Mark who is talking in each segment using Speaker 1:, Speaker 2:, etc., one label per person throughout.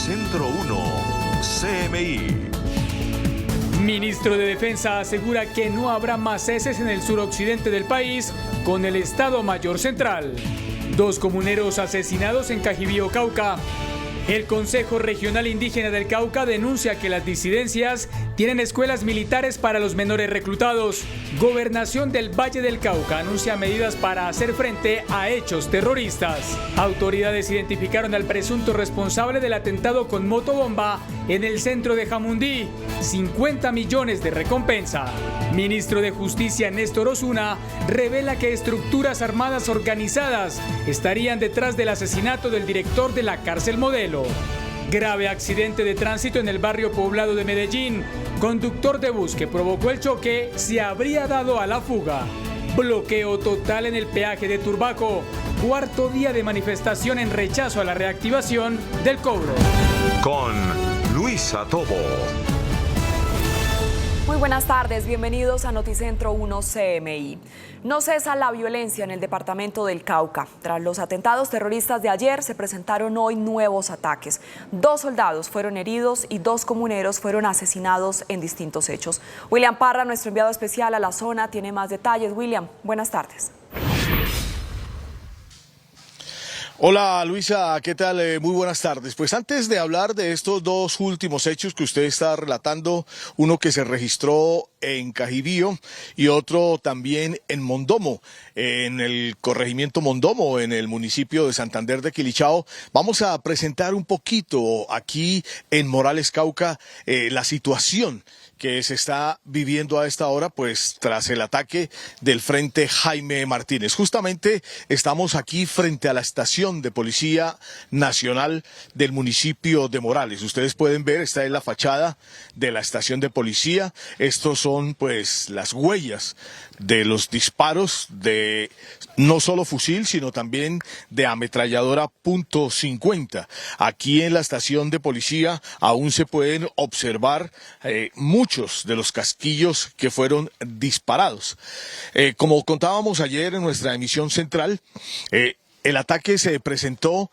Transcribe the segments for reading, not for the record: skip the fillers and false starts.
Speaker 1: Noticentro 1, CMI.
Speaker 2: Ministro de Defensa asegura que no habrá más ceses en el suroccidente del país con el Estado Mayor Central. 2 comuneros asesinados en Cajibío, Cauca. El Consejo Regional Indígena del Cauca denuncia que las disidencias tienen escuelas militares para los menores reclutados. Gobernación del Valle del Cauca anuncia medidas para hacer frente a hechos terroristas. Autoridades identificaron al presunto responsable del atentado con motobomba en el centro de Jamundí. 50 millones de recompensa. Ministro de Justicia Néstor Osuna revela que estructuras armadas organizadas estarían detrás del asesinato del director de la cárcel Modelo. Grave accidente de tránsito en el barrio poblado de Medellín. Conductor de bus que provocó el choque se habría dado a la fuga. Bloqueo total en el peaje de Turbaco. 4º día de manifestación en rechazo a la reactivación del cobro.
Speaker 1: Con Luisa Tobo.
Speaker 3: Muy buenas tardes, bienvenidos a Noticentro 1 CMI. No cesa la violencia en el departamento del Cauca. Tras los atentados terroristas de ayer, se presentaron hoy nuevos ataques. 2 soldados fueron heridos y 2 comuneros fueron asesinados en distintos hechos. William Parra, nuestro enviado especial a la zona, tiene más detalles. William, buenas tardes.
Speaker 4: Hola Luisa, ¿qué tal? Muy buenas tardes. Pues antes de hablar de estos 2 últimos hechos que usted está relatando, uno que se registró en Cajibío y otro también en Mondomo, en el corregimiento Mondomo, en el municipio de Santander de Quilichao, vamos a presentar un poquito aquí en Morales, Cauca, la situación que se está viviendo a esta hora, pues tras el ataque del Frente Jaime Martínez. Justamente estamos aquí frente a la estación de Policía Nacional del municipio de Morales. Ustedes pueden ver, esta es la fachada de la estación de policía. Estos son pues las huellas de los disparos de no solo fusil, sino también de ametralladora .50. Aquí en la estación de policía aún se pueden observar muchos de los casquillos que fueron disparados. Como contábamos ayer en nuestra emisión central, el ataque se presentó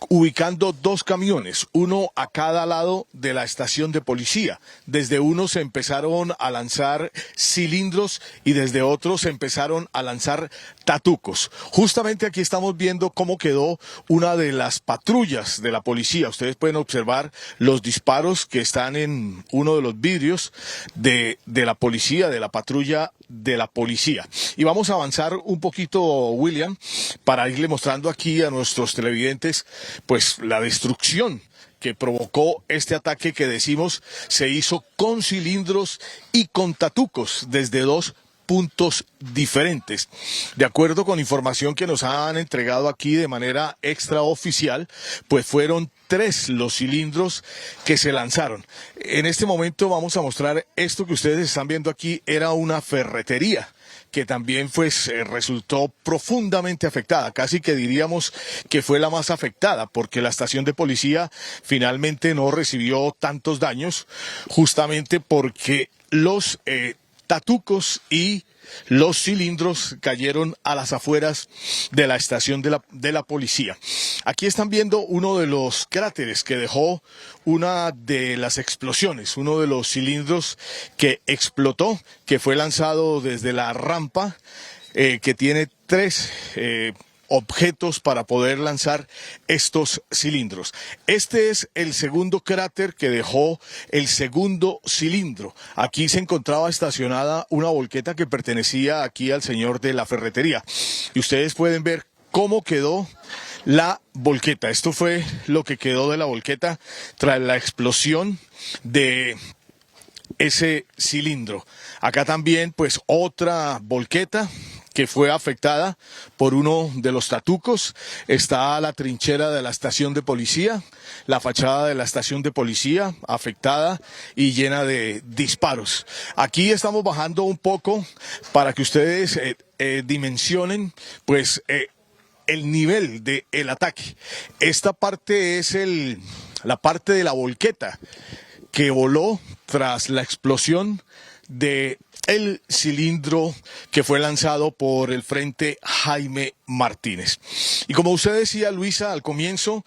Speaker 4: ubicando 2 camiones, uno a cada lado de la estación de policía. Desde uno se empezaron a lanzar cilindros y desde otro se empezaron a lanzar tatucos. Justamente aquí estamos viendo cómo quedó una de las patrullas de la policía. Ustedes pueden observar los disparos que están en uno de los vidrios de la policía, de la patrulla de la policía. Y vamos a avanzar un poquito, William, para irle mostrando aquí a nuestros televidentes pues la destrucción que provocó este ataque que decimos se hizo con cilindros y con tatucos desde 2 puntos diferentes. De acuerdo con información que nos han entregado aquí de manera extraoficial, pues fueron 3 los cilindros que se lanzaron. En este momento vamos a mostrar esto que ustedes están viendo aquí, era una ferretería que también pues resultó profundamente afectada, casi que diríamos que fue la más afectada, porque la estación de policía finalmente no recibió tantos daños, justamente porque los tatucos y los cilindros cayeron a las afueras de la estación de la policía. Aquí están viendo uno de los cráteres que dejó una de las explosiones, uno de los cilindros que explotó, que fue lanzado desde la rampa, que tiene 3 objetos para poder lanzar estos cilindros. Este es el segundo cráter que dejó el segundo cilindro. Aquí se encontraba estacionada una volqueta que pertenecía aquí al señor de la ferretería. Y ustedes pueden ver cómo quedó la volqueta. Esto fue lo que quedó de la volqueta tras la explosión de ese cilindro. Acá también pues otra volqueta que fue afectada por uno de los tatucos. Está la trinchera de la estación de policía, la fachada de la estación de policía afectada y llena de disparos. Aquí estamos bajando un poco para que ustedes dimensionen pues el nivel del ataque. Esta parte es la parte de la volqueta que voló tras la explosión de el cilindro que fue lanzado por el Frente Jaime Martínez. Y como usted decía, Luisa, al comienzo,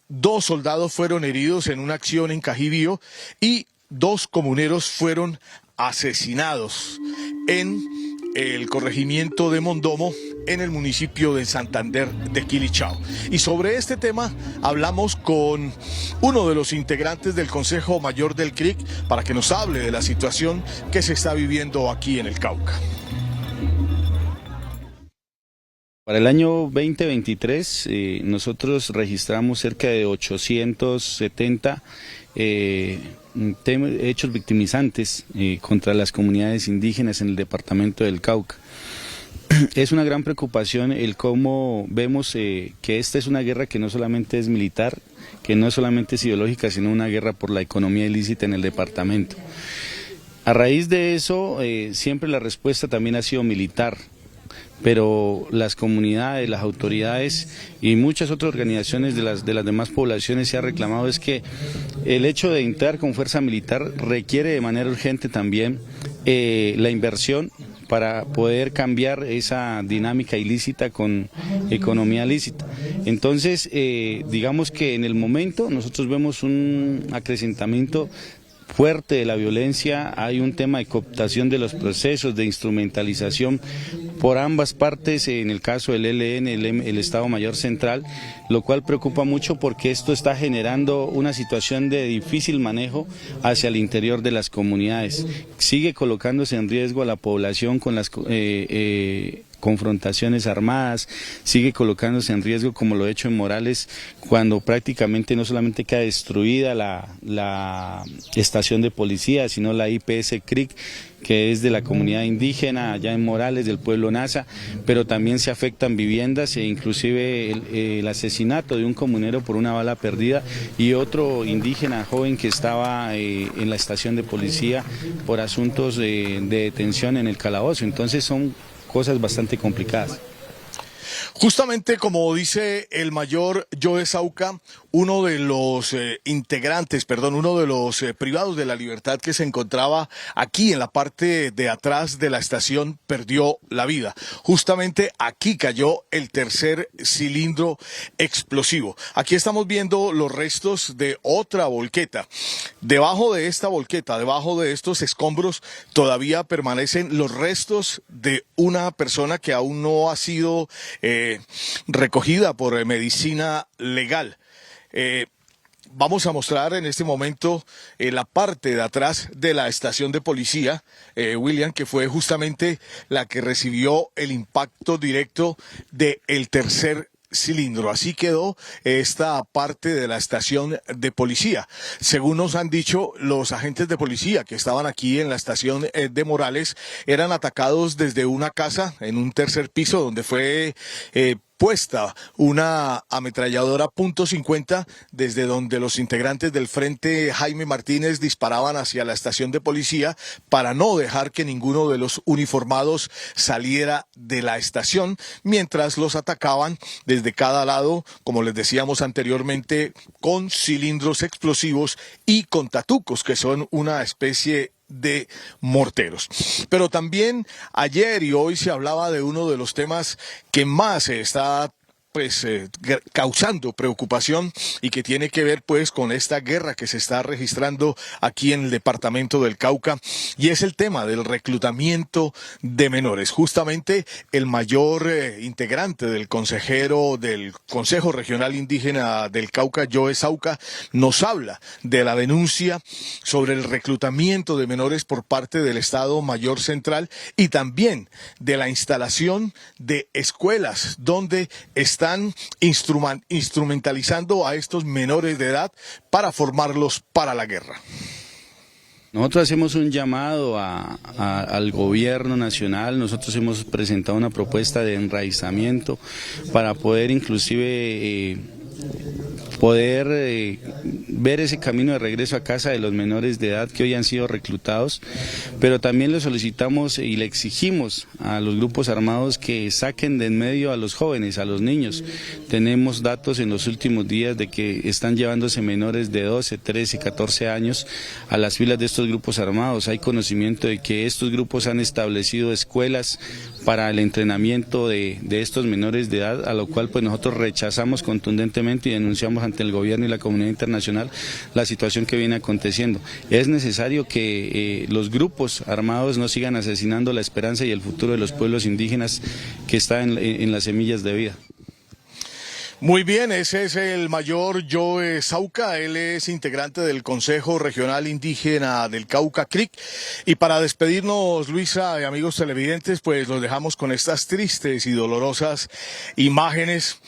Speaker 4: 2 soldados fueron heridos en una acción en Cajibío y 2 comuneros fueron asesinados en el corregimiento de Mondomo, en el municipio de Santander de Quilichao. Y sobre este tema hablamos con uno de los integrantes del Consejo Mayor del CRIC para que nos hable de la situación que se está viviendo aquí en el Cauca.
Speaker 5: Para el año 2023 nosotros registramos cerca de 870 hechos victimizantes contra las comunidades indígenas en el departamento del Cauca. Es una gran preocupación el cómo vemos que esta es una guerra que no solamente es militar, que no solamente es ideológica, sino una guerra por la economía ilícita en el departamento. A raíz de eso, siempre la respuesta también ha sido militar, pero las comunidades, las autoridades y muchas otras organizaciones de las demás poblaciones se ha reclamado es que el hecho de entrar con fuerza militar requiere de manera urgente también la inversión para poder cambiar esa dinámica ilícita con economía lícita. Entonces, digamos que en el momento nosotros vemos un acrecentamiento fuerte de la violencia, hay un tema de cooptación de los procesos, de instrumentalización por ambas partes, en el caso del ELN, el Estado Mayor Central, lo cual preocupa mucho porque esto está generando una situación de difícil manejo hacia el interior de las comunidades. Sigue colocándose en riesgo a la población con las confrontaciones armadas, sigue colocándose en riesgo como lo ha hecho en Morales, cuando prácticamente no solamente queda destruida la estación de policía, sino la IPS CRIC, que es de la comunidad indígena allá en Morales, del pueblo Nasa, pero también se afectan viviendas e inclusive el asesinato de un comunero por una bala perdida y otro indígena joven que estaba en la estación de policía por asuntos de detención en el calabozo. Entonces son cosas bastante complicadas.
Speaker 4: Justamente como dice el mayor Joe Sauca, uno de los uno de los privados de la libertad que se encontraba aquí en la parte de atrás de la estación perdió la vida. Justamente aquí cayó el tercer cilindro explosivo. Aquí estamos viendo los restos de otra volqueta. Debajo de esta volqueta, debajo de estos escombros, todavía permanecen los restos de una persona que aún no ha sido recogida por medicina legal. Vamos a mostrar en este momento la parte de atrás de la estación de policía, William, que fue justamente la que recibió el impacto directo del tercer cilindro. Así quedó esta parte de la estación de policía. Según nos han dicho los agentes de policía que estaban aquí en la estación de Morales, eran atacados desde una casa en un tercer piso donde fue puesta una ametralladora .50 desde donde los integrantes del Frente Jaime Martínez disparaban hacia la estación de policía para no dejar que ninguno de los uniformados saliera de la estación, mientras los atacaban desde cada lado, como les decíamos anteriormente, con cilindros explosivos y con tatucos, que son una especie de morteros. Pero también ayer y hoy se hablaba de uno de los temas que más está causando preocupación y que tiene que ver pues con esta guerra que se está registrando aquí en el departamento del Cauca, y es el tema del reclutamiento de menores. Justamente el mayor integrante del Consejo Regional Indígena del Cauca, Joe Sauca, nos habla de la denuncia sobre el reclutamiento de menores por parte del Estado Mayor Central y también de la instalación de escuelas donde están instrumentalizando a estos menores de edad para formarlos para la guerra.
Speaker 5: Nosotros hacemos un llamado al gobierno nacional. Nosotros hemos presentado una propuesta de enraizamiento para poder inclusive poder ver ese camino de regreso a casa de los menores de edad que hoy han sido reclutados, pero también le solicitamos y le exigimos a los grupos armados que saquen de en medio a los jóvenes, a los niños. Tenemos datos en los últimos días de que están llevándose menores de 12, 13, 14 años a las filas de estos grupos armados. Hay conocimiento de que estos grupos han establecido escuelas para el entrenamiento de estos menores de edad, a lo cual pues nosotros rechazamos contundentemente y denunciamos ante el gobierno y la comunidad internacional la situación que viene aconteciendo. Es necesario que los grupos armados no sigan asesinando la esperanza y el futuro de los pueblos indígenas que están en las semillas de vida.
Speaker 4: Muy bien, ese es el mayor Joe Sauca, él es integrante del Consejo Regional Indígena del Cauca, CRIC, y para despedirnos, Luisa y amigos televidentes, pues los dejamos con estas tristes y dolorosas imágenes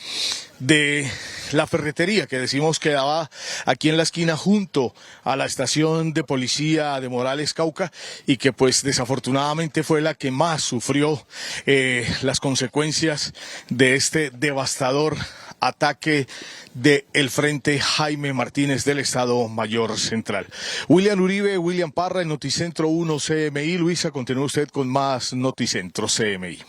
Speaker 4: de la ferretería que decimos quedaba aquí en la esquina junto a la estación de policía de Morales, Cauca, y que pues desafortunadamente fue la que más sufrió las consecuencias de este devastador ataque del Frente Jaime Martínez del Estado Mayor Central. William Uribe, William Parra, en Noticentro 1 CMI. Luisa, continúa usted con más Noticentro CMI.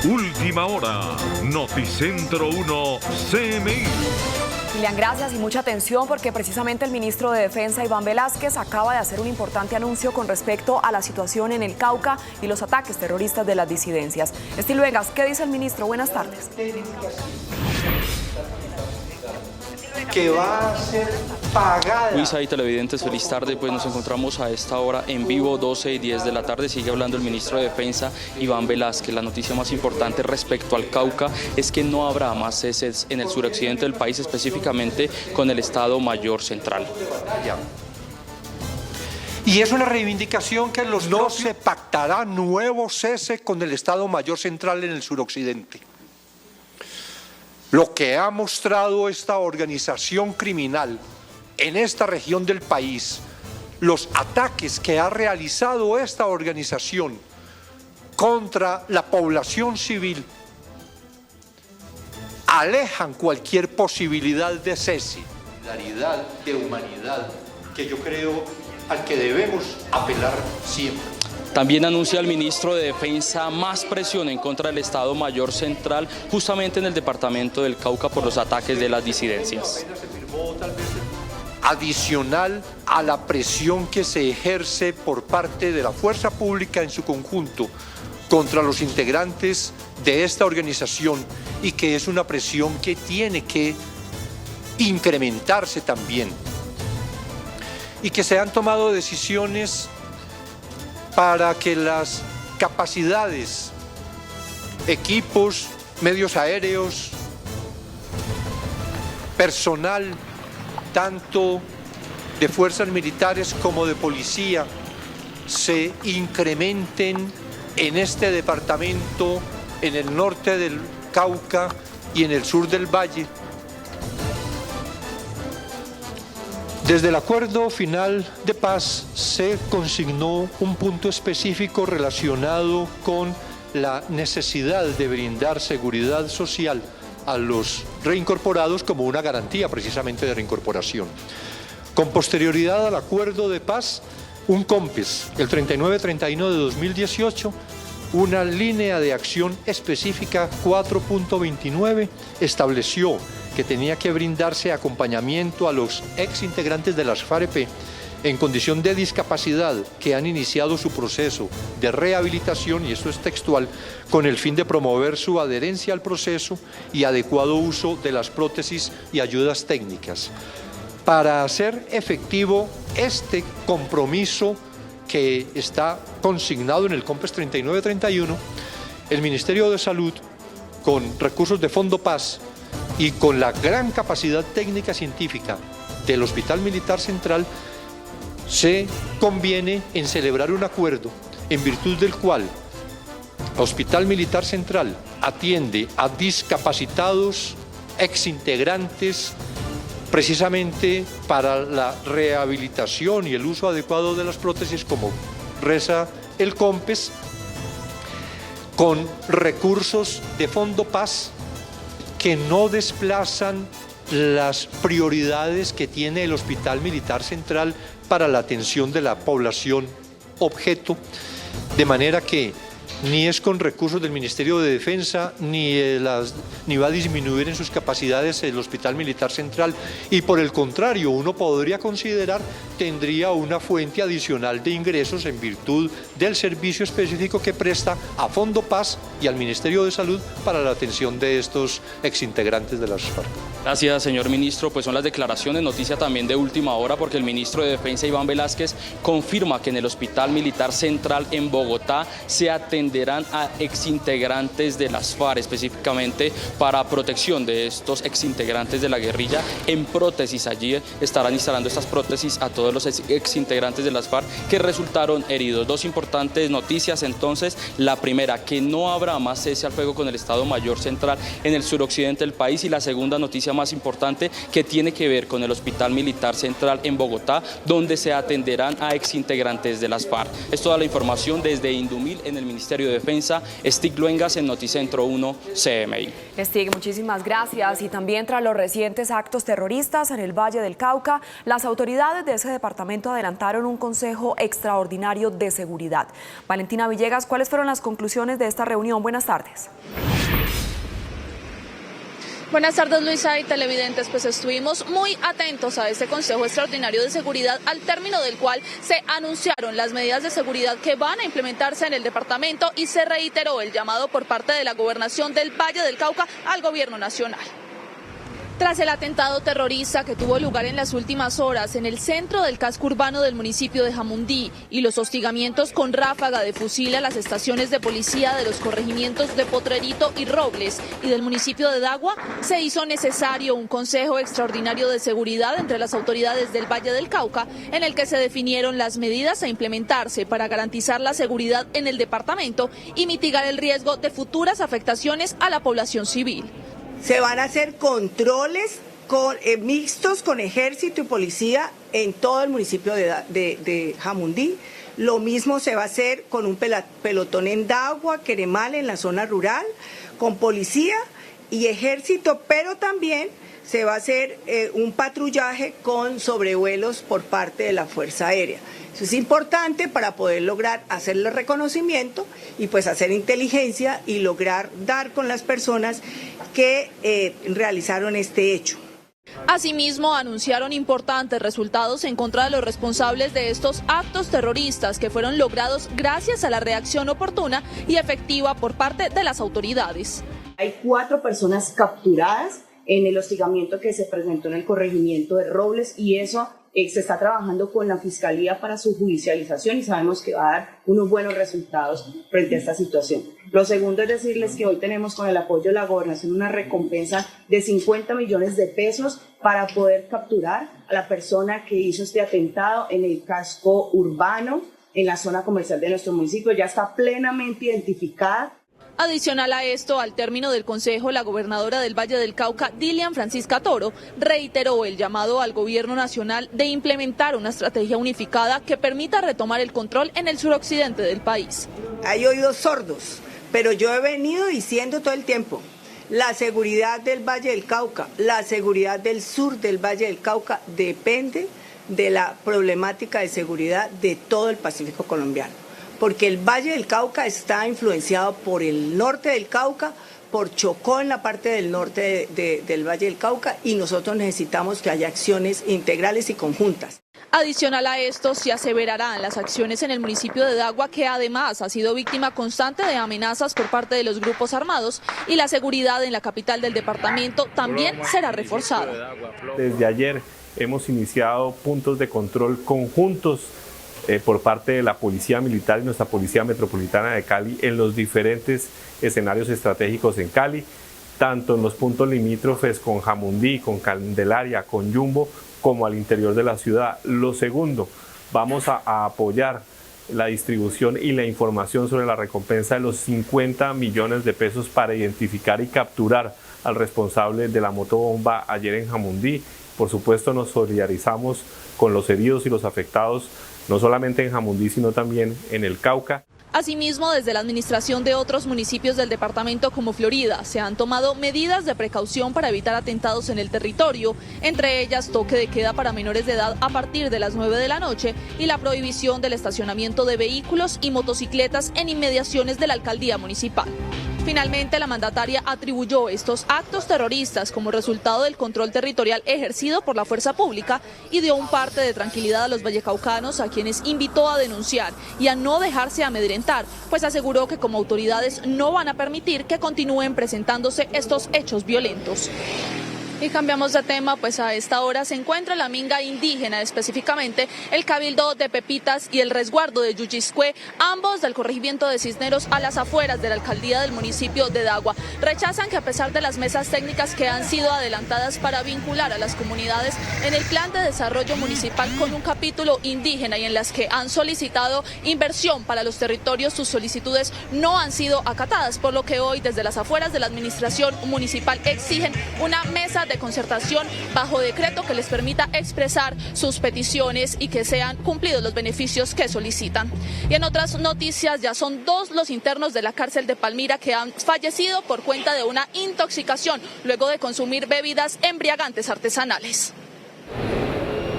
Speaker 1: Última hora, Noticentro 1 CMI.
Speaker 3: William, gracias y mucha atención porque precisamente el ministro de Defensa, Iván Velázquez, acaba de hacer un importante anuncio con respecto a la situación en el Cauca y los ataques terroristas de las disidencias. Estilo Vegas, ¿qué dice el ministro? Buenas tardes.
Speaker 6: Que va a ser pagada.
Speaker 7: Luisa y televidentes, feliz tarde. Pues nos encontramos a esta hora en vivo, 12 y 10 de la tarde. Sigue hablando el ministro de Defensa, Iván Velázquez. La noticia más importante respecto al Cauca es que no habrá más ceses en el suroccidente del país, específicamente con el Estado Mayor Central.
Speaker 6: Y es una reivindicación que no se pactará nuevo cese con el Estado Mayor Central en el suroccidente. Lo que ha mostrado esta organización criminal en esta región del país, los ataques que ha realizado esta organización contra la población civil, alejan cualquier posibilidad de cese, de humanidad, que yo creo al que debemos apelar siempre.
Speaker 7: También anuncia el ministro de Defensa más presión en contra del Estado Mayor Central, justamente en el departamento del Cauca por los ataques de las disidencias.
Speaker 6: Adicional a la presión que se ejerce por parte de la fuerza pública en su conjunto contra los integrantes de esta organización, y que es una presión que tiene que incrementarse también, y que se han tomado decisiones para que las capacidades, equipos, medios aéreos, personal, tanto de fuerzas militares como de policía, se incrementen en este departamento, en el norte del Cauca y en el sur del Valle. Desde el acuerdo final de paz se consignó un punto específico relacionado con la necesidad de brindar seguridad social a los reincorporados como una garantía precisamente de reincorporación. Con posterioridad al acuerdo de paz, un COMPES, el 3931 de 2018, una línea de acción específica 4.29 estableció que tenía que brindarse acompañamiento a los ex integrantes de las FAREP en condición de discapacidad que han iniciado su proceso de rehabilitación, y esto es textual, con el fin de promover su adherencia al proceso y adecuado uso de las prótesis y ayudas técnicas. Para hacer efectivo este compromiso que está consignado en el COMPES 3931, el Ministerio de Salud, con recursos de Fondo Paz y con la gran capacidad técnica científica del Hospital Militar Central, se conviene en celebrar un acuerdo en virtud del cual el Hospital Militar Central atiende a discapacitados, exintegrantes, precisamente para la rehabilitación y el uso adecuado de las prótesis, como reza el COMPES, con recursos de Fondo Paz que no desplazan las prioridades que tiene el Hospital Militar Central para la atención de la población objeto, de manera que ni es con recursos del Ministerio de Defensa, ni va a disminuir en sus capacidades el Hospital Militar Central, y por el contrario, uno podría considerar tendría una fuente adicional de ingresos en virtud del servicio específico que presta a Fondo Paz y al Ministerio de Salud para la atención de estos exintegrantes de las FARC.
Speaker 7: Gracias, señor ministro. Pues son las declaraciones, noticia también de última hora, porque el ministro de Defensa, Iván Velásquez, confirma que en el Hospital Militar Central en Bogotá se atenderán a exintegrantes de las FARC, específicamente para protección de estos exintegrantes de la guerrilla en prótesis. Allí estarán instalando estas prótesis a todos los exintegrantes de las FARC que resultaron heridos. Dos importantes noticias entonces. La primera, que no habrá más cese al fuego con el Estado Mayor Central en el suroccidente del país, y la segunda noticia más importante, que tiene que ver con el Hospital Militar Central en Bogotá, donde se atenderán a exintegrantes de las FARC. Es toda la información desde Indumil en el Ministerio de Defensa. Stig Luengas en Noticentro 1 CMI.
Speaker 3: Stig, muchísimas gracias. Y también tras los recientes actos terroristas en el Valle del Cauca, las autoridades de ese departamento adelantaron un consejo extraordinario de seguridad. Valentina Villegas, ¿cuáles fueron las conclusiones de esta reunión? Buenas tardes.
Speaker 8: Buenas tardes, Luisa y televidentes. Pues estuvimos muy atentos a este Consejo Extraordinario de Seguridad, al término del cual se anunciaron las medidas de seguridad que van a implementarse en el departamento y se reiteró el llamado por parte de la Gobernación del Valle del Cauca al Gobierno Nacional. Tras el atentado terrorista que tuvo lugar en las últimas horas en el centro del casco urbano del municipio de Jamundí y los hostigamientos con ráfaga de fusil a las estaciones de policía de los corregimientos de Potrerito y Robles y del municipio de Dagua, se hizo necesario un Consejo Extraordinario de Seguridad entre las autoridades del Valle del Cauca, en el que se definieron las medidas a implementarse para garantizar la seguridad en el departamento y mitigar el riesgo de futuras afectaciones a la población civil.
Speaker 9: Se van a hacer controles mixtos con ejército y policía en todo el municipio de Jamundí. Lo mismo se va a hacer con un pelotón en Dagua, Queremal, en la zona rural, con policía y ejército, pero también se va a hacer un patrullaje con sobrevuelos por parte de la Fuerza Aérea. Eso es importante para poder lograr hacerle reconocimiento y pues hacer inteligencia y lograr dar con las personas que realizaron este hecho.
Speaker 8: Asimismo, anunciaron importantes resultados en contra de los responsables de estos actos terroristas que fueron logrados gracias a la reacción oportuna y efectiva por parte de las autoridades.
Speaker 10: Hay 4 personas capturadas en el hostigamiento que se presentó en el corregimiento de Robles y eso se está trabajando con la Fiscalía para su judicialización y sabemos que va a dar unos buenos resultados frente a esta situación. Lo segundo es decirles que hoy tenemos con el apoyo de la Gobernación una recompensa de 50 millones de pesos para poder capturar a la persona que hizo este atentado en el casco urbano, en la zona comercial de nuestro municipio. Ya está plenamente identificada.
Speaker 8: Adicional a esto, al término del Consejo, la gobernadora del Valle del Cauca, Dilian Francisca Toro, reiteró el llamado al Gobierno Nacional de implementar una estrategia unificada que permita retomar el control en el suroccidente del país.
Speaker 9: Hay oídos sordos, pero yo he venido diciendo todo el tiempo, la seguridad del Valle del Cauca, la seguridad del sur del Valle del Cauca depende de la problemática de seguridad de todo el Pacífico colombiano. Porque el Valle del Cauca está influenciado por el norte del Cauca, por Chocó en la parte del norte del Valle del Cauca y nosotros necesitamos que haya acciones integrales y conjuntas.
Speaker 8: Adicional a esto, se aseverarán las acciones en el municipio de Dagua, que además ha sido víctima constante de amenazas por parte de los grupos armados, y la seguridad en la capital del departamento también será reforzada.
Speaker 11: Desde ayer hemos iniciado puntos de control conjuntos por parte de la Policía Militar y nuestra Policía Metropolitana de Cali en los diferentes escenarios estratégicos en Cali, tanto en los puntos limítrofes con Jamundí, con Candelaria, con Yumbo, como al interior de la ciudad. Lo segundo, vamos a apoyar la distribución y la información sobre la recompensa de los 50 millones de pesos para identificar y capturar al responsable de la motobomba ayer en Jamundí. Por supuesto, nos solidarizamos con los heridos y los afectados, no solamente en Jamundí, sino también en el Cauca.
Speaker 8: Asimismo, desde la administración de otros municipios del departamento como Florida, se han tomado medidas de precaución para evitar atentados en el territorio, entre ellas toque de queda para menores de edad a partir de las 9 de la noche y la prohibición del estacionamiento de vehículos y motocicletas en inmediaciones de la alcaldía municipal. Finalmente, la mandataria atribuyó estos actos terroristas como resultado del control territorial ejercido por la fuerza pública y dio un parte de tranquilidad a los vallecaucanos, a quienes invitó a denunciar y a no dejarse amedrentar, pues aseguró que como autoridades no van a permitir que continúen presentándose estos hechos violentos. Y cambiamos de tema, pues a esta hora se encuentra la minga indígena, específicamente el Cabildo de Pepitas y el resguardo de Yuyiscué, ambos del corregimiento de Cisneros, a las afueras de la alcaldía del municipio de Dagua. Rechazan que a pesar de las mesas técnicas que han sido adelantadas para vincular a las comunidades en el plan de desarrollo municipal con un capítulo indígena y en las que han solicitado inversión para los territorios, sus solicitudes no han sido acatadas, por lo que hoy desde las afueras de la administración municipal exigen una mesa de concertación bajo decreto que les permita expresar sus peticiones y que sean cumplidos los beneficios que solicitan. Y en otras noticias, ya son 2 los internos de la cárcel de Palmira que han fallecido por cuenta de una intoxicación luego de consumir bebidas embriagantes artesanales.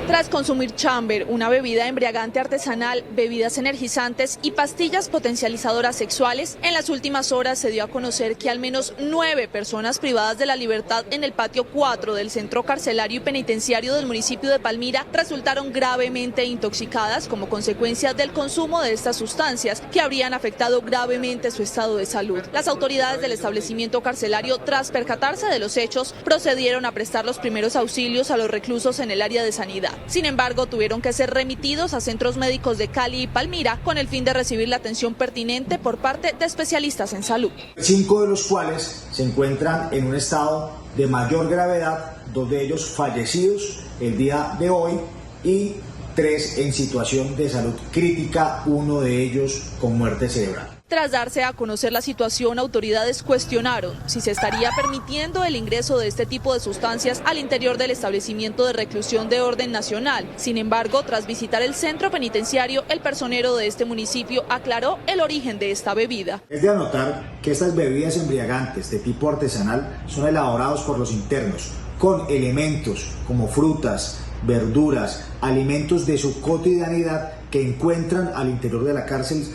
Speaker 8: Tras consumir chamber, una bebida embriagante artesanal, bebidas energizantes y pastillas potencializadoras sexuales, en las últimas horas se dio a conocer que al menos 9 personas privadas de la libertad en el patio 4 del centro carcelario y penitenciario del municipio de Palmira resultaron gravemente intoxicadas como consecuencia del consumo de estas sustancias que habrían afectado gravemente su estado de salud. Las autoridades del establecimiento carcelario, tras percatarse de los hechos, procedieron a prestar los primeros auxilios a los reclusos en el área de sanidad. Sin embargo, tuvieron que ser remitidos a centros médicos de Cali y Palmira con el fin de recibir la atención pertinente por parte de especialistas en salud.
Speaker 12: 5 de los cuales se encuentran en un estado de mayor gravedad, 2 de ellos fallecidos el día de hoy y 3 en situación de salud crítica, 1 de ellos con muerte cerebral.
Speaker 8: Tras darse a conocer la situación, autoridades cuestionaron si se estaría permitiendo el ingreso de este tipo de sustancias al interior del establecimiento de reclusión de orden nacional. Sin embargo, tras visitar el centro penitenciario, el personero de este municipio aclaró el origen de esta bebida.
Speaker 12: Es de anotar que estas bebidas embriagantes de tipo artesanal son elaborados por los internos con elementos como frutas, verduras, alimentos de su cotidianidad que encuentran al interior de la cárcel.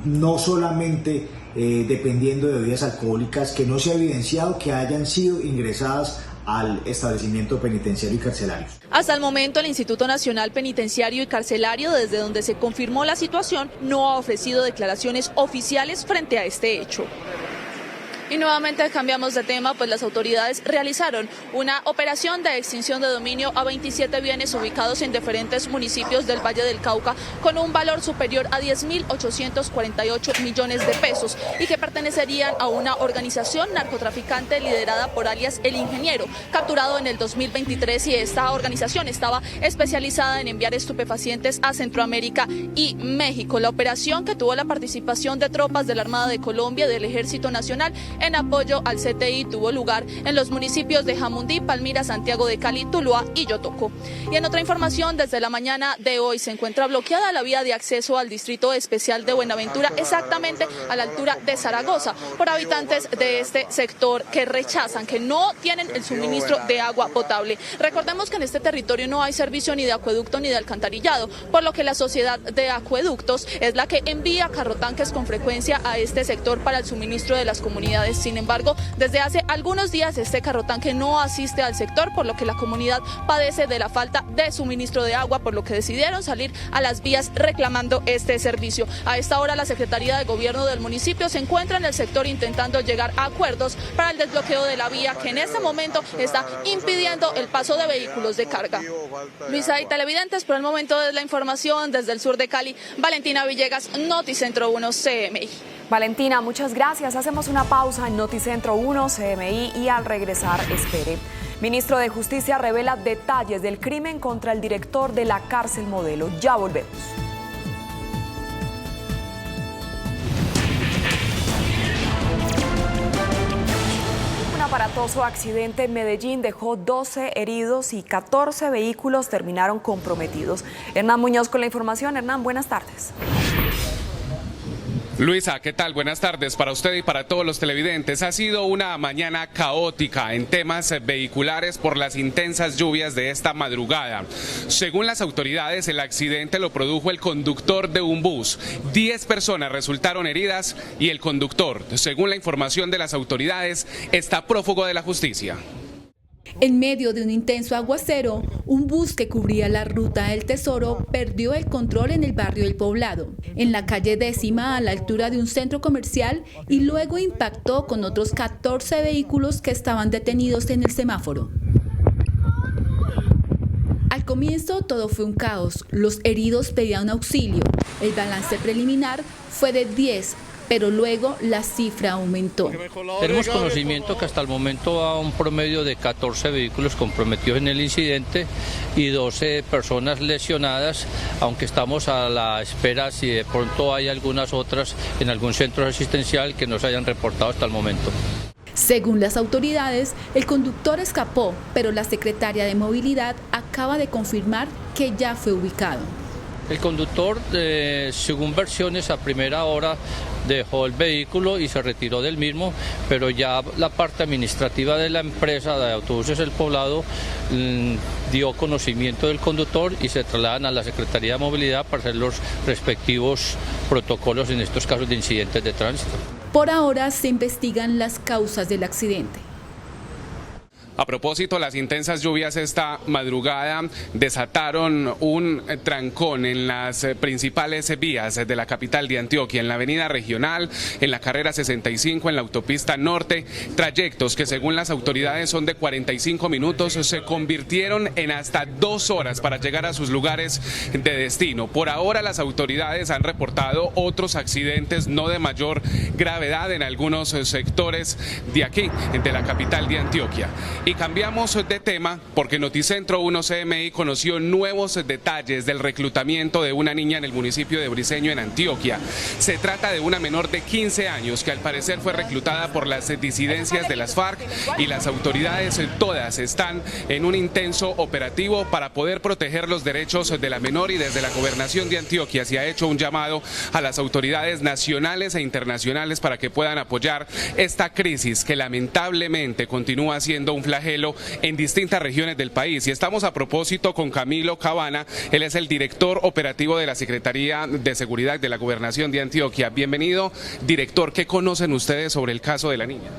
Speaker 12: No solamente dependiendo de bebidas alcohólicas, que no se ha evidenciado que hayan sido ingresadas al establecimiento penitenciario y carcelario.
Speaker 8: Hasta el momento, el Instituto Nacional Penitenciario y Carcelario, desde donde se confirmó la situación, no ha ofrecido declaraciones oficiales frente a este hecho. Y nuevamente cambiamos de tema, pues las autoridades realizaron una operación de extinción de dominio a 27 bienes ubicados en diferentes municipios del Valle del Cauca con un valor superior a 10.848 millones de pesos y que pertenecerían a una organización narcotraficante liderada por alias El Ingeniero, capturado en el 2023, y esta organización estaba especializada en enviar estupefacientes a Centroamérica y México. La operación, que tuvo la participación de tropas de la Armada de Colombia y del Ejército Nacional en apoyo al CTI, tuvo lugar en los municipios de Jamundí, Palmira, Santiago de Cali, Tuluá y Yotoco. Y en otra información, desde la mañana de hoy se encuentra bloqueada la vía de acceso al Distrito Especial de Buenaventura, exactamente a la altura de Zaragoza, por habitantes de este sector que rechazan, que no tienen el suministro de agua potable. Recordemos que en este territorio no hay servicio ni de acueducto ni de alcantarillado, por lo que la Sociedad de Acueductos es la que envía carrotanques con frecuencia a este sector para el suministro de las comunidades. Sin embargo, desde hace algunos días este carrotanque no asiste al sector, por lo que la comunidad padece de la falta de suministro de agua, por lo que decidieron salir a las vías reclamando este servicio. A esta hora, la Secretaría de Gobierno del municipio se encuentra en el sector intentando llegar a acuerdos para el desbloqueo de la vía, que en este momento está impidiendo el paso de vehículos de carga. Luisa y televidentes, por el momento es la información desde el sur de Cali. Valentina Villegas, Noticentro 1 CMI.
Speaker 3: Valentina, muchas gracias. Hacemos una pausa en Noticentro 1 CMI y al regresar, espere. Ministro de Justicia revela detalles del crimen contra el director de la cárcel Modelo. Ya volvemos. Un aparatoso accidente en Medellín dejó 12 heridos y 14 vehículos terminaron comprometidos. Hernán Muñoz con la información. Hernán, buenas tardes.
Speaker 13: Luisa, ¿qué tal? Buenas tardes para usted y para todos los televidentes. Ha sido una mañana caótica en temas vehiculares por las intensas lluvias de esta madrugada. Según las autoridades, el accidente lo produjo el conductor de un bus. 10 personas resultaron heridas y el conductor, según la información de las autoridades, está prófugo de la justicia.
Speaker 14: En medio de un intenso aguacero, un bus que cubría la ruta del Tesoro perdió el control en el barrio El Poblado, en la calle 10ª a la altura de un centro comercial, y luego impactó con otros 14 vehículos que estaban detenidos en el semáforo. Al comienzo todo fue un caos, los heridos pedían auxilio, el balance preliminar fue de 10, pero luego la cifra aumentó.
Speaker 15: Tenemos conocimiento que hasta el momento va un promedio de 14 vehículos comprometidos en el incidente y 12 personas lesionadas, aunque estamos a la espera si de pronto hay algunas otras en algún centro asistencial que no se hayan reportado hasta el momento.
Speaker 14: Según las autoridades, el conductor escapó, pero la secretaria de Movilidad acaba de confirmar que ya fue ubicado.
Speaker 15: El conductor, según versiones, a primera hora dejó el vehículo y se retiró del mismo, pero ya la parte administrativa de la empresa de autobuses El Poblado dio conocimiento del conductor y se trasladan a la Secretaría de Movilidad para hacer los respectivos protocolos en estos casos de incidentes de tránsito.
Speaker 14: Por ahora se investigan las causas del accidente.
Speaker 13: A propósito, las intensas lluvias esta madrugada desataron un trancón en las principales vías de la capital de Antioquia, en la avenida regional, en la carrera 65, en la autopista norte, trayectos que según las autoridades son de 45 minutos, se convirtieron en hasta 2 horas para llegar a sus lugares de destino. Por ahora las autoridades han reportado otros accidentes no de mayor gravedad en algunos sectores de aquí, de la capital de Antioquia. Y cambiamos de tema porque Noticentro 1 CMI conoció nuevos detalles del reclutamiento de una niña en el municipio de Briceño, en Antioquia. Se trata de una menor de 15 años que al parecer fue reclutada por las disidencias de las FARC, y las autoridades todas están en un intenso operativo para poder proteger los derechos de la menor, y desde la Gobernación de Antioquia se ha hecho un llamado a las autoridades nacionales e internacionales para que puedan apoyar esta crisis que lamentablemente continúa siendo un flagelo en distintas regiones del país. Y estamos a propósito con Camilo Cabana, él es el director operativo de la Secretaría de Seguridad de la Gobernación de Antioquia. Bienvenido, director. ¿Qué conocen ustedes sobre el caso de la niña?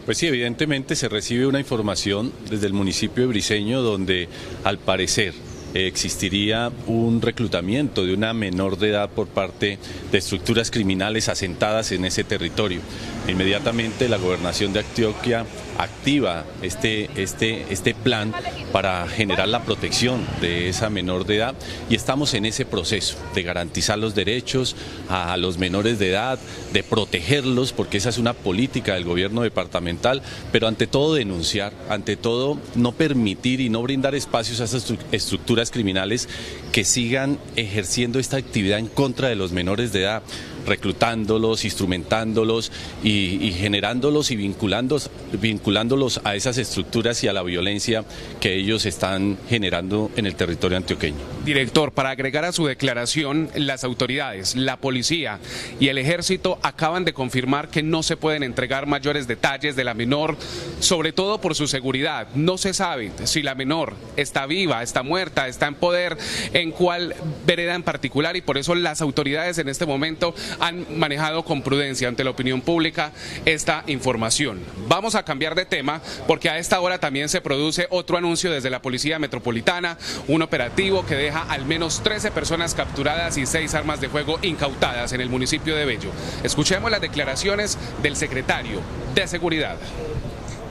Speaker 16: Pues sí, evidentemente se recibe una información desde el municipio de Briceño donde al parecer existiría un reclutamiento de una menor de edad por parte de estructuras criminales asentadas en ese territorio. Inmediatamente la Gobernación de Antioquia activa este plan para generar la protección de esa menor de edad, y estamos en ese proceso de garantizar los derechos a los menores de edad, de protegerlos, porque esa es una política del gobierno departamental, pero ante todo denunciar, ante todo no permitir y no brindar espacios a esas estructuras criminales que sigan ejerciendo esta actividad en contra de los menores de edad, reclutándolos, instrumentándolos y generándolos y vinculándolos a esas estructuras y a la violencia que ellos están generando en el territorio antioqueño.
Speaker 13: Director, para agregar a su declaración, las autoridades, la policía y el ejército acaban de confirmar que no se pueden entregar mayores detalles de la menor, sobre todo por su seguridad. No se sabe si la menor está viva, está muerta, está en poder, en cuál vereda en particular, y por eso las autoridades en este momento han manejado con prudencia ante la opinión pública esta información. Vamos a cambiar de tema porque a esta hora también se produce otro anuncio desde la Policía Metropolitana, un operativo que deja al menos 13 personas capturadas y 6 armas de fuego incautadas en el municipio de Bello. Escuchemos las declaraciones del secretario de Seguridad.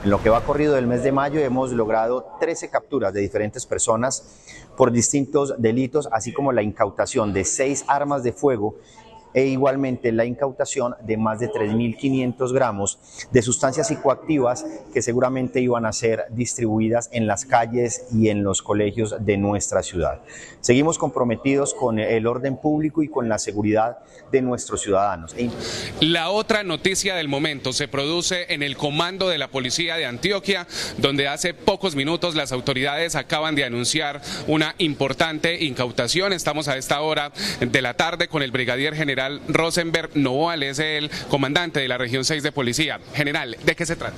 Speaker 17: En lo que va corrido del mes de mayo hemos logrado 13 capturas de diferentes personas por distintos delitos, así como la incautación de 6 armas de fuego e igualmente la incautación de más de 3.500 gramos de sustancias psicoactivas que seguramente iban a ser distribuidas en las calles y en los colegios de nuestra ciudad. Seguimos comprometidos con el orden público y con la seguridad de nuestros ciudadanos.
Speaker 13: La otra noticia del momento se produce en el comando de la Policía de Antioquia, donde hace pocos minutos las autoridades acaban de anunciar una importante incautación. Estamos a esta hora de la tarde con el brigadier general general Rosenberg Novoa, es el comandante de la región 6 de policía. General, ¿de qué se trata?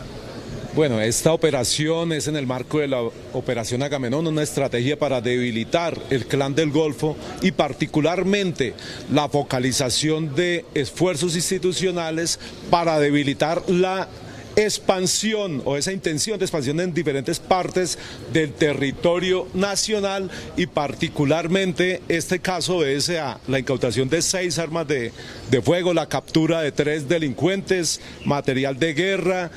Speaker 18: Bueno, esta operación es en el marco de la Operación Agamenón, una estrategia para debilitar el Clan del Golfo y particularmente la focalización de esfuerzos institucionales para debilitar la expansión o esa intención de expansión en diferentes partes del territorio nacional y particularmente este caso obedece a la incautación de 6 armas de fuego, la captura de 3 delincuentes, material de guerra,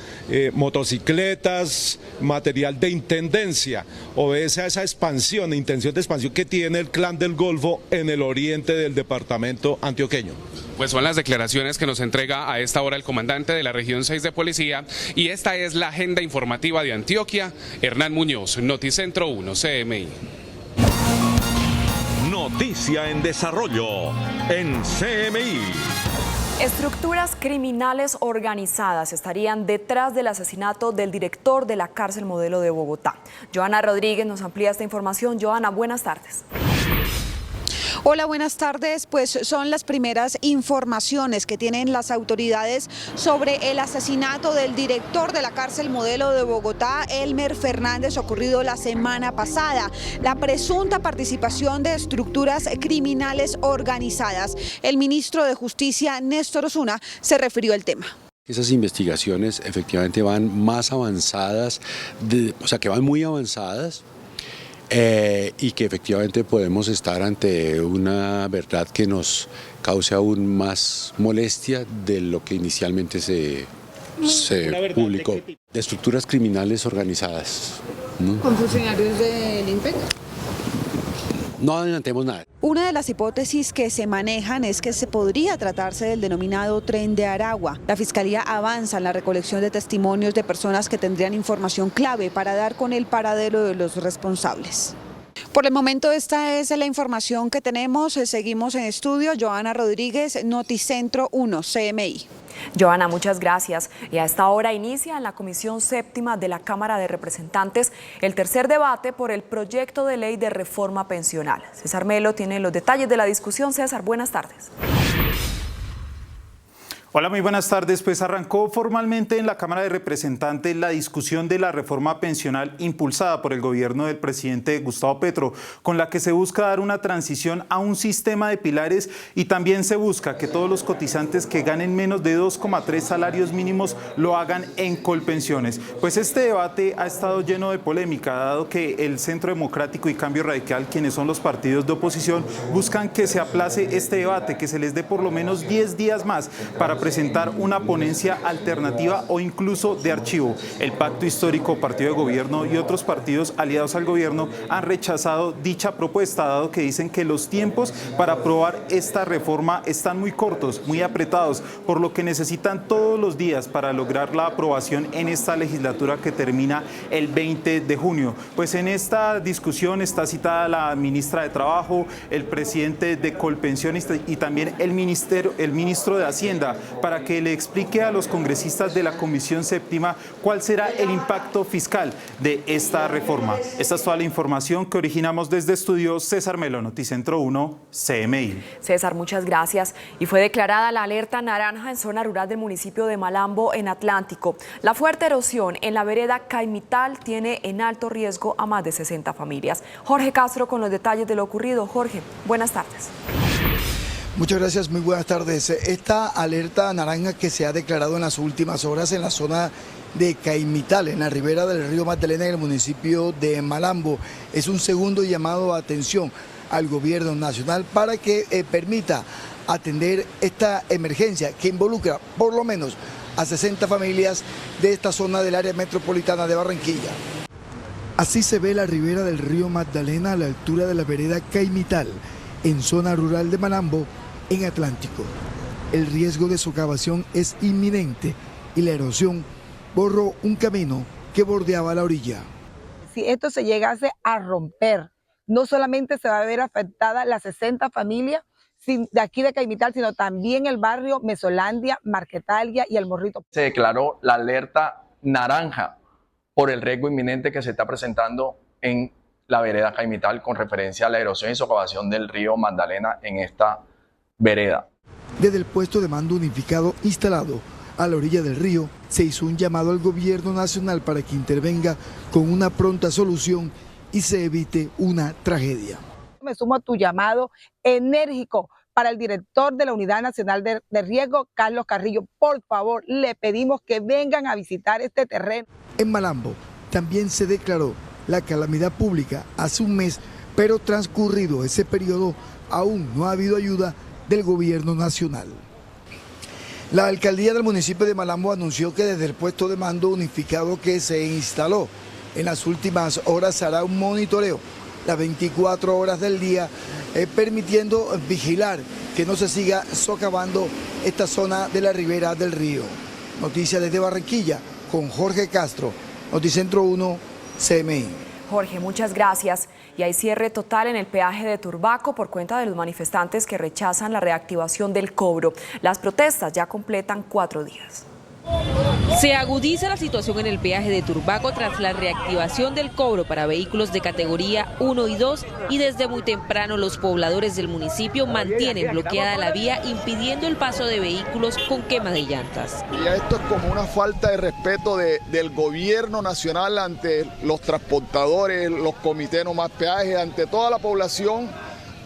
Speaker 18: motocicletas, material de intendencia, obedece a esa expansión, intención de expansión que tiene el Clan del Golfo en el oriente del departamento antioqueño.
Speaker 13: Pues son las declaraciones que nos entrega a esta hora el comandante de la región 6 de policía y esta es la agenda informativa de Antioquia. Hernán Muñoz, Noticentro 1, CMI.
Speaker 1: Noticia en desarrollo en CMI.
Speaker 3: Estructuras criminales organizadas estarían detrás del asesinato del director de la cárcel modelo de Bogotá. Joana Rodríguez nos amplía esta información. Joana, buenas tardes.
Speaker 19: Hola, buenas tardes. Pues son las primeras informaciones que tienen las autoridades sobre el asesinato del director de la cárcel modelo de Bogotá, Elmer Fernández, ocurrido la semana pasada. La presunta participación de estructuras criminales organizadas. El ministro de Justicia, Néstor Osuna, se refirió al tema.
Speaker 20: Esas investigaciones efectivamente van más avanzadas, que van muy avanzadas. Y que efectivamente podemos estar ante una verdad que nos cause aún más molestia de lo que inicialmente se publicó. De estructuras criminales organizadas.
Speaker 19: ¿Con funcionarios del INPEC?
Speaker 20: No adelantemos nada.
Speaker 19: Una de las hipótesis que se manejan es que se podría tratarse del denominado Tren de Aragua. La Fiscalía avanza en la recolección de testimonios de personas que tendrían información clave para dar con el paradero de los responsables. Por el momento esta es la información que tenemos. Seguimos en estudio. Joana Rodríguez, Noticentro 1, CMI.
Speaker 3: Joana, muchas gracias. Y a esta hora inicia en la Comisión Séptima de la Cámara de Representantes el tercer debate por el proyecto de ley de reforma pensional. César Melo tiene los detalles de la discusión. César, buenas tardes.
Speaker 21: Hola, muy buenas tardes. Pues arrancó formalmente en la Cámara de Representantes la discusión de la reforma pensional impulsada por el gobierno del presidente Gustavo Petro, con la que se busca dar una transición a un sistema de pilares y también se busca que todos los cotizantes que ganen menos de 2,3 salarios mínimos lo hagan en Colpensiones. Pues este debate ha estado lleno de polémica, dado que el Centro Democrático y Cambio Radical, quienes son los partidos de oposición, buscan que se aplace este debate, que se les dé por lo menos 10 días más para presentar una ponencia alternativa o incluso de archivo. El Pacto Histórico, Partido de Gobierno y otros partidos aliados al gobierno han rechazado dicha propuesta, dado que dicen que los tiempos para aprobar esta reforma están muy cortos, muy apretados, por lo que necesitan todos los días para lograr la aprobación en esta legislatura que termina el 20 de junio. Pues en esta discusión está citada la ministra de Trabajo, el presidente de Colpensiones y también el ministro de Hacienda, para que le explique a los congresistas de la Comisión Séptima cuál será el impacto fiscal de esta reforma. Esta es toda la información que originamos desde Estudios. César Melo, Noticentro 1, CMI.
Speaker 3: César, muchas gracias. Y fue declarada la alerta naranja en zona rural del municipio de Malambo, en Atlántico. La fuerte erosión en la vereda Caimital tiene en alto riesgo a más de 60 familias. Jorge Castro con los detalles de lo ocurrido. Jorge, buenas tardes.
Speaker 22: Muchas gracias, muy buenas tardes. Esta alerta naranja que se ha declarado en las últimas horas en la zona de Caimital, en la ribera del río Magdalena, en el municipio de Malambo, es un segundo llamado a atención al gobierno nacional para que permita atender esta emergencia que involucra por lo menos a 60 familias de esta zona del área metropolitana de Barranquilla. Así se ve la ribera del río Magdalena a la altura de la vereda Caimital, en zona rural de Malambo, en Atlántico. El riesgo de socavación es inminente y la erosión borró un camino que bordeaba la orilla.
Speaker 23: Si esto se llegase a romper, no solamente se va a ver afectada las 60 familias de aquí de Caimital, sino también el barrio Mesolandia, Marquetalia y El Morrito.
Speaker 24: Se declaró la alerta naranja por el riesgo inminente que se está presentando en la vereda Caimital con referencia a la erosión y socavación del río Magdalena en esta vereda.
Speaker 22: Desde el puesto de mando unificado instalado a la orilla del río, se hizo un llamado al gobierno nacional para que intervenga con una pronta solución y se evite una tragedia.
Speaker 23: Me sumo a tu llamado enérgico para el director de la Unidad Nacional de Riesgo, Carlos Carrillo. Por favor, le pedimos que vengan a visitar este terreno.
Speaker 22: En Malambo también se declaró la calamidad pública hace un mes, pero transcurrido ese periodo aún no ha habido ayuda del gobierno nacional. La alcaldía del municipio de Malambo anunció que desde el puesto de mando unificado que se instaló en las últimas horas hará un monitoreo las 24 horas del día, permitiendo vigilar que no se siga socavando esta zona de la ribera del río. Noticias desde Barranquilla con Jorge Castro, Noticentro 1, CMI.
Speaker 3: Jorge, muchas gracias. Y hay cierre total en el peaje de Turbaco por cuenta de los manifestantes que rechazan la reactivación del cobro. Las protestas ya completan 4 días.
Speaker 2: Se agudiza la situación en el peaje de Turbaco tras la reactivación del cobro para vehículos de categoría 1 y 2 y desde muy temprano los pobladores del municipio mantienen bloqueada la vía impidiendo el paso de vehículos con quema de llantas.
Speaker 4: Y esto es como una falta de respeto del gobierno nacional ante los transportadores, los comités no más peajes, ante toda la población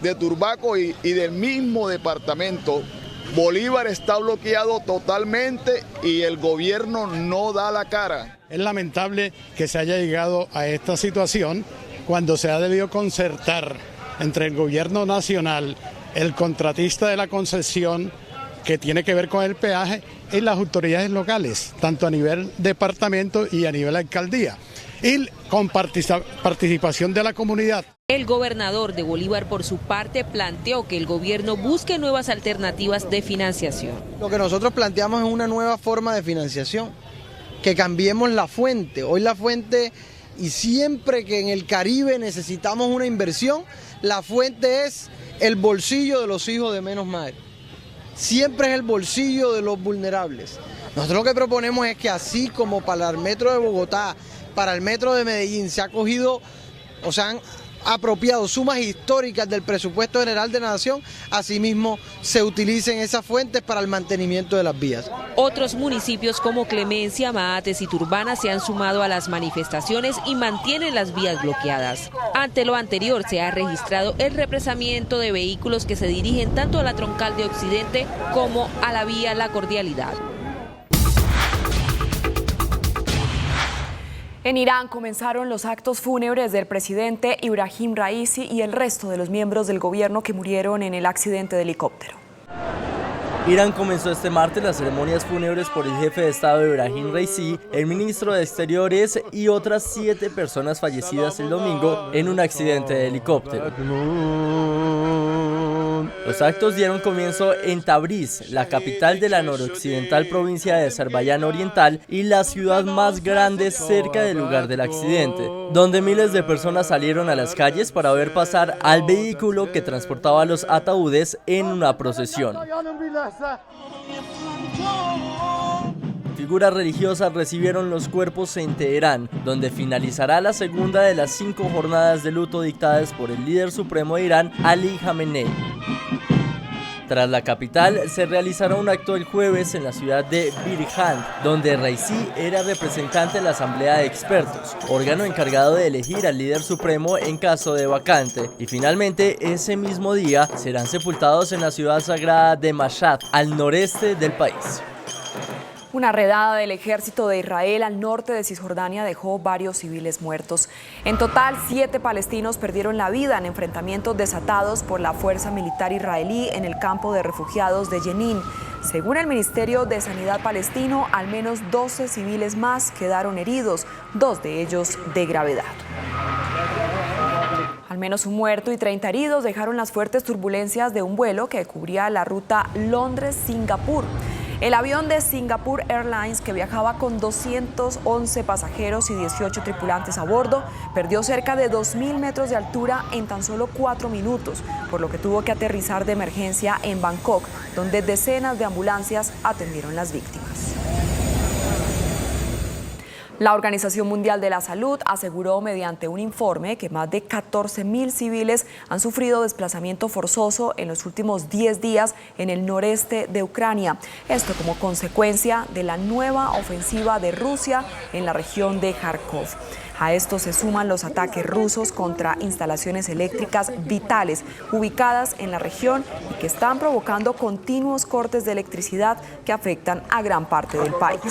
Speaker 4: de Turbaco y del mismo departamento. Bolívar está bloqueado totalmente y el gobierno no da la cara.
Speaker 5: Es lamentable que se haya llegado a esta situación cuando se ha debido concertar entre el gobierno nacional, el contratista de la concesión que tiene que ver con el peaje y las autoridades locales, tanto a nivel departamento y a nivel alcaldía, y con participación de la comunidad.
Speaker 2: El gobernador de Bolívar, por su parte, planteó que el gobierno busque nuevas alternativas de financiación.
Speaker 6: Lo que nosotros planteamos es una nueva forma de financiación, que cambiemos la fuente. Hoy la fuente, y siempre que en el Caribe necesitamos una inversión, la fuente es el bolsillo de los hijos de menos madre. Siempre es el bolsillo de los vulnerables. Nosotros lo que proponemos es que así como para el metro de Bogotá, para el metro de Medellín se ha cogido, o sea, han apropiado sumas históricas del presupuesto general de la nación, asimismo se utilicen esas fuentes para el mantenimiento de las vías.
Speaker 2: Otros municipios como Clemencia, Maates y Turbana se han sumado a las manifestaciones y mantienen las vías bloqueadas. Ante lo anterior se ha registrado el represamiento de vehículos que se dirigen tanto a la troncal de Occidente como a la vía La Cordialidad.
Speaker 3: En Irán comenzaron los actos fúnebres del presidente Ibrahim Raisi y el resto de los miembros del gobierno que murieron en el accidente de helicóptero.
Speaker 25: Irán comenzó este martes las ceremonias fúnebres por el jefe de Estado Ibrahim Raisi, el ministro de Exteriores y otras 7 personas fallecidas el domingo en un accidente de helicóptero. Los actos dieron comienzo en Tabriz, la capital de la noroccidental provincia de Azerbaiyán Oriental y la ciudad más grande cerca del lugar del accidente, donde miles de personas salieron a las calles para ver pasar al vehículo que transportaba los ataúdes en una procesión. Figuras religiosas recibieron los cuerpos en Teherán, donde finalizará la segunda de las 5 jornadas de luto dictadas por el líder supremo de Irán, Ali Khamenei. Tras la capital, se realizará un acto el jueves en la ciudad de Birhan, donde Raisi era representante de la Asamblea de Expertos, órgano encargado de elegir al líder supremo en caso de vacante. Y finalmente, ese mismo día, serán sepultados en la ciudad sagrada de Mashhad, al noreste del país.
Speaker 3: Una redada del ejército de Israel al norte de Cisjordania dejó varios civiles muertos. En total, 7 palestinos perdieron la vida en enfrentamientos desatados por la fuerza militar israelí en el campo de refugiados de Jenin. Según el Ministerio de Sanidad palestino, al menos 12 civiles más quedaron heridos, 2 de ellos de gravedad. Al menos un muerto y 30 heridos dejaron las fuertes turbulencias de un vuelo que cubría la ruta Londres-Singapur. El avión de Singapore Airlines, que viajaba con 211 pasajeros y 18 tripulantes a bordo, perdió cerca de 2.000 metros de altura en tan solo 4 minutos, por lo que tuvo que aterrizar de emergencia en Bangkok, donde decenas de ambulancias atendieron las víctimas. La Organización Mundial de la Salud aseguró mediante un informe que más de 14.000 civiles han sufrido desplazamiento forzoso en los últimos 10 días en el noreste de Ucrania. Esto como consecuencia de la nueva ofensiva de Rusia en la región de Kharkov. A esto se suman los ataques rusos contra instalaciones eléctricas vitales ubicadas en la región y que están provocando continuos cortes de electricidad que afectan a gran parte del país.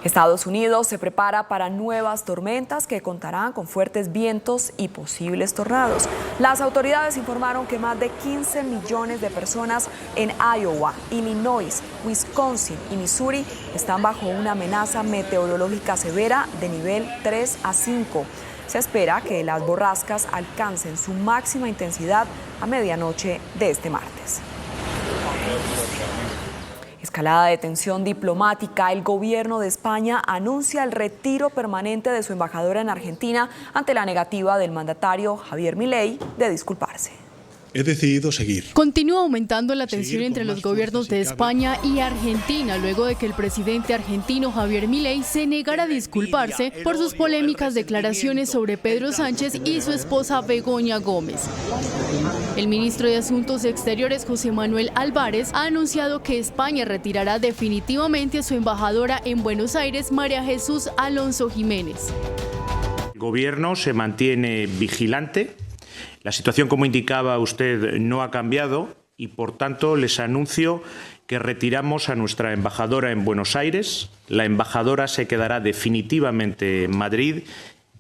Speaker 3: Estados Unidos se prepara para nuevas tormentas que contarán con fuertes vientos y posibles tornados. Las autoridades informaron que más de 15 millones de personas en Iowa, Illinois, Wisconsin y Missouri están bajo una amenaza meteorológica severa de nivel 3 a 5. Se espera que las borrascas alcancen su máxima intensidad a medianoche de este martes. Escalada de tensión diplomática, el gobierno de España anuncia el retiro permanente de su embajadora en Argentina ante la negativa del mandatario Javier Milei de disculparse.
Speaker 7: He decidido seguir.
Speaker 9: Continúa aumentando la tensión entre los gobiernos de España y Argentina luego de que el presidente argentino Javier Milei se negara a disculparse por sus polémicas declaraciones sobre Pedro Sánchez y su esposa Begoña Gómez. El ministro de Asuntos Exteriores, José Manuel Álvarez, ha anunciado que España retirará definitivamente a su embajadora en Buenos Aires, María Jesús Alonso Jiménez.
Speaker 10: El gobierno se mantiene vigilante. La situación, como indicaba usted, no ha cambiado y, por tanto, les anuncio que retiramos a nuestra embajadora en Buenos Aires. La embajadora se quedará definitivamente en Madrid.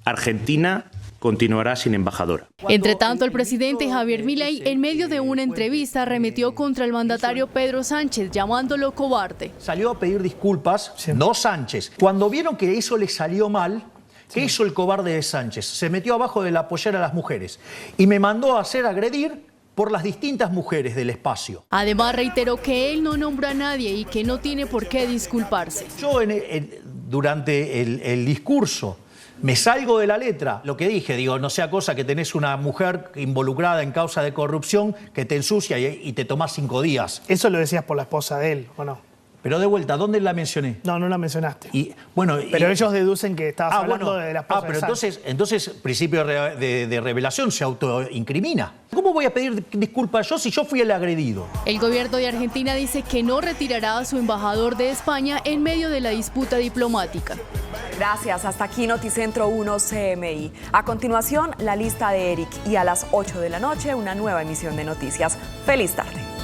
Speaker 10: Argentina continuará sin embajadora.
Speaker 9: Entre tanto, el presidente Javier Milei, en medio de una entrevista, arremetió contra el mandatario Pedro Sánchez, llamándolo cobarde.
Speaker 11: Salió a pedir disculpas, no Sánchez. Cuando vieron que eso le salió mal, ¿qué hizo el cobarde de Sánchez? Se metió abajo del apoyar a las mujeres y me mandó a hacer agredir por las distintas mujeres del espacio.
Speaker 9: Además, reiteró que él no nombra a nadie y que no tiene por qué disculparse.
Speaker 11: Yo durante el discurso me salgo de la letra. Lo que dije, digo, no sea cosa que tenés una mujer involucrada en causa de corrupción que te ensucia y te tomás 5 días.
Speaker 12: Eso lo decías por la esposa de él, ¿o no?
Speaker 11: Pero de vuelta, ¿dónde la mencioné?
Speaker 12: No, no la mencionaste.
Speaker 11: Pero
Speaker 12: ellos deducen que estabas hablando de la esposa de Sánchez.
Speaker 11: entonces principio de revelación se autoincrimina. ¿Cómo voy a pedir disculpas yo si yo fui el agredido?
Speaker 9: El gobierno de Argentina dice que no retirará a su embajador de España en medio de la disputa diplomática.
Speaker 3: Gracias, hasta aquí Noticentro 1 CMI. A continuación, la lista de Eric y a las 8 de la noche una nueva emisión de noticias. ¡Feliz tarde!